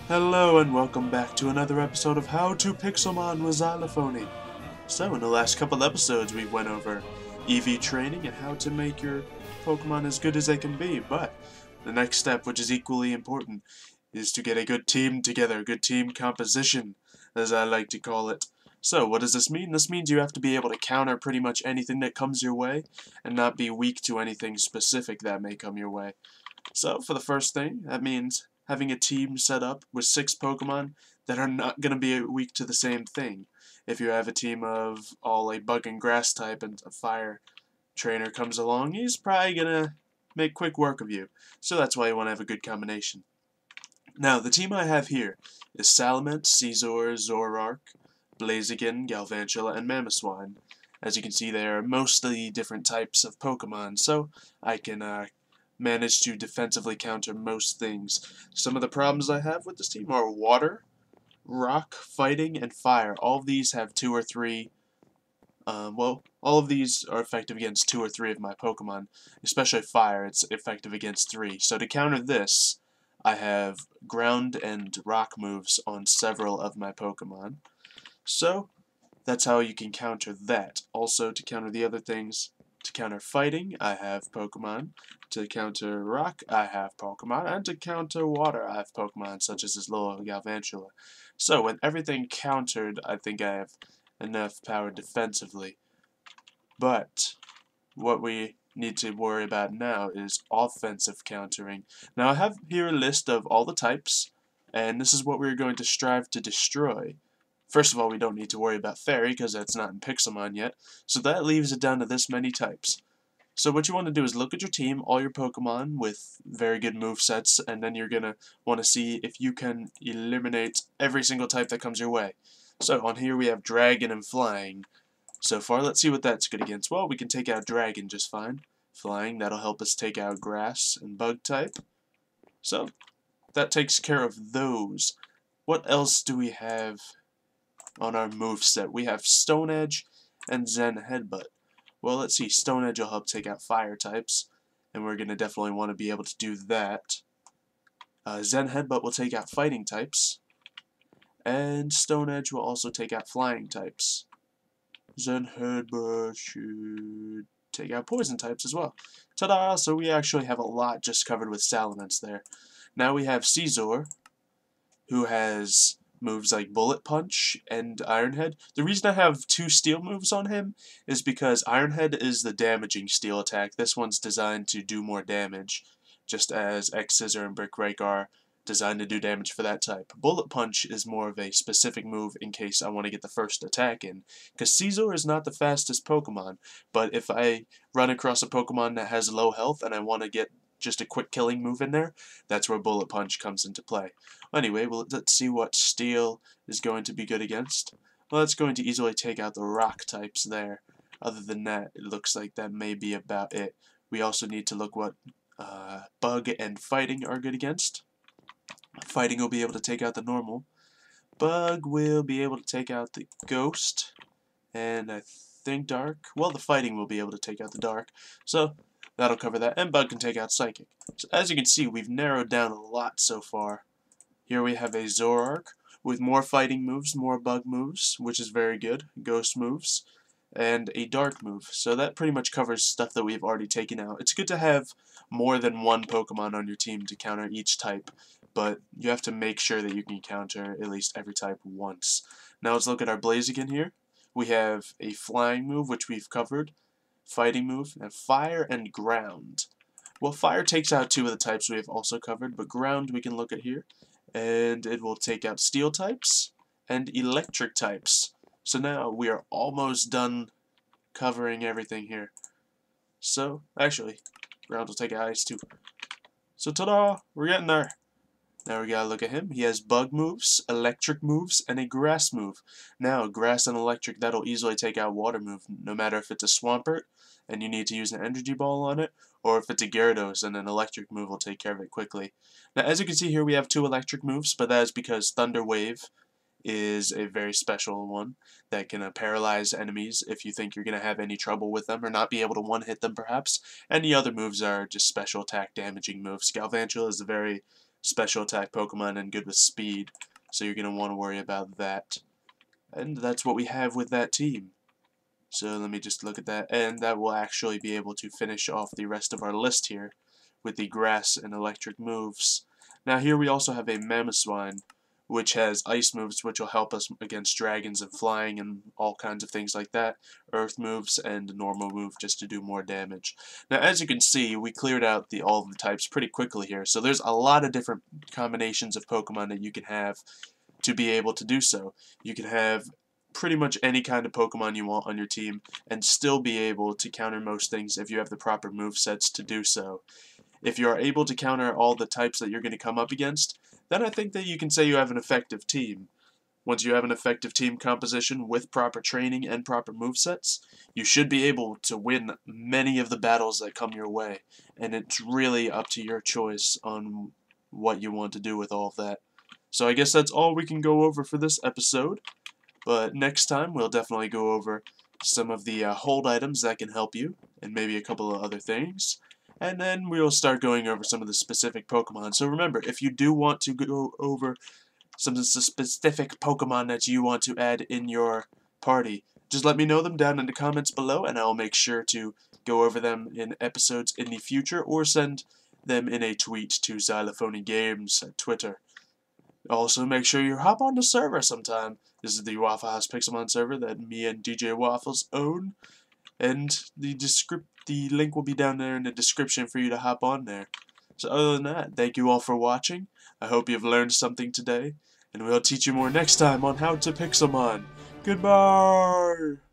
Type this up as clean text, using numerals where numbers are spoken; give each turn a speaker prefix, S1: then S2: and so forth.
S1: Hello and welcome back to another episode of How to Pixelmon with Xylophoney. So, in the last couple episodes we went over EV training and how to make your Pokemon as good as they can be, but the next step, which is equally important, is to get a good team together, good team composition, as I like to call it. So, what does this mean? This means you have to be able to counter pretty much anything that comes your way, and not be weak to anything specific that may come your way. So, for the first thing, that means having a team set up with 6 Pokemon that are not going to be weak to the same thing. If you have a team of all a bug and grass type and a fire trainer comes along, he's probably going to make quick work of you. So that's why you want to have a good combination. Now, the team I have here is Salamence, Scizor, Zoroark, Blaziken, Galvantula, and Mamoswine. As you can see, they are mostly different types of Pokemon, so I can manage to defensively counter most things. Some of the problems I have with this team are water, rock, fighting, and fire. All of these have 2 or 3, all of these are effective against 2 or 3 of my Pokemon. Especially fire, it's effective against 3. So to counter this, I have ground and rock moves on several of my Pokemon. So that's how you can counter that. Also, to counter the other things, to counter fighting, I have Pokemon. To counter rock, I have Pokemon. And to counter water, I have Pokemon, such as this little Galvantula. So, with everything countered, I think I have enough power defensively. But, what we need to worry about now is offensive countering. Now, I have here a list of all the types, and this is what we're going to strive to destroy. First of all, we don't need to worry about Fairy, because that's not in Pixelmon yet, so that leaves it down to this many types. So what you want to do is look at your team, all your Pokemon with very good movesets, and then you're going to want to see if you can eliminate every single type that comes your way. So on here we have Dragon and Flying. So far, let's see what that's good against. Well, we can take out Dragon just fine. Flying, that'll help us take out Grass and Bug type. So, that takes care of those. What else do we have on our moveset? We have Stone Edge and Zen Headbutt. Well, let's see. Stone Edge will help take out fire types, and we're going to definitely want to be able to do that. Zen Headbutt will take out fighting types, and Stone Edge will also take out flying types. Zen Headbutt should take out poison types as well. Ta-da! So we actually have a lot just covered with Salamence there. Now we have Scizor, who has moves like Bullet Punch and Iron Head. The reason I have 2 steel moves on him is because Iron Head is the damaging steel attack. This one's designed to do more damage, just as Xyzor and Brick Rake are designed to do damage for that type. Bullet Punch is more of a specific move in case I want to get the first attack in, because Scizor is not the fastest Pokemon, but if I run across a Pokemon that has low health and I want to get just a quick killing move in there, that's where Bullet Punch comes into play. Anyway, well, let's see what Steel is going to be good against. Well, it's going to easily take out the rock types there. Other than that, it looks like that may be about it. We also need to look what Bug and Fighting are good against. Fighting will be able to take out the normal. Bug will be able to take out the Ghost. And I think Dark. Well, the Fighting will be able to take out the Dark. So, that'll cover that. And Bug can take out Psychic. So, as you can see, we've narrowed down a lot so far. Here we have a Zoroark with more fighting moves, more bug moves, which is very good, ghost moves, and a dark move. So that pretty much covers stuff that we've already taken out. It's good to have more than one Pokemon on your team to counter each type, but you have to make sure that you can counter at least every type once. Now let's look at our Blaziken here. We have a flying move, which we've covered, fighting move, and fire and ground. Well, fire takes out 2 of the types we have also covered, but ground we can look at here. And it will take out steel types and electric types. So now we are almost done covering everything here. So, actually, ground will take out ice too. So ta-da! We're getting there. Now we gotta look at him. He has bug moves, electric moves, and a grass move. Now, grass and electric, that'll easily take out water move, no matter if it's a Swampert and you need to use an energy ball on it, or if it's a Gyarados and an electric move will take care of it quickly. Now, as you can see here, we have 2 electric moves, but that is because Thunder Wave is a very special one that can paralyze enemies if you think you're going to have any trouble with them or not be able to one-hit them perhaps. And the other moves are just special attack damaging moves. Galvantula is a very special attack Pokemon and good with speed, so you're going to want to worry about that. And that's what we have with that team. So let me just look at that, and that will actually be able to finish off the rest of our list here with the grass and electric moves. Now here we also have a Mamoswine, which has ice moves, which will help us against dragons and flying and all kinds of things like that. Earth moves and a normal move just to do more damage. Now as you can see, we cleared out all of the types pretty quickly here, so there's a lot of different combinations of Pokemon that you can have to be able to do so. You can have pretty much any kind of Pokemon you want on your team and still be able to counter most things if you have the proper movesets to do so. If you are able to counter all the types that you're going to come up against, then I think that you can say you have an effective team. Once you have an effective team composition with proper training and proper movesets, you should be able to win many of the battles that come your way, and it's really up to your choice on what you want to do with all of that. So I guess that's all we can go over for this episode, but next time we'll definitely go over some of the hold items that can help you, and maybe a couple of other things. And then we'll start going over some of the specific Pokemon. So remember, if you do want to go over some specific Pokemon that you want to add in your party, just let me know them down in the comments below, and I'll make sure to go over them in episodes in the future, or send them in a tweet to Xylophoney Games at Twitter. Also, make sure you hop on the server sometime. This is the Waffle House Pixelmon server that me and DJ Waffles own, and the link will be down there in the description for you to hop on there. So other than that, thank you all for watching. I hope you've learned something today, and we'll teach you more next time on how to Pixelmon. Goodbye!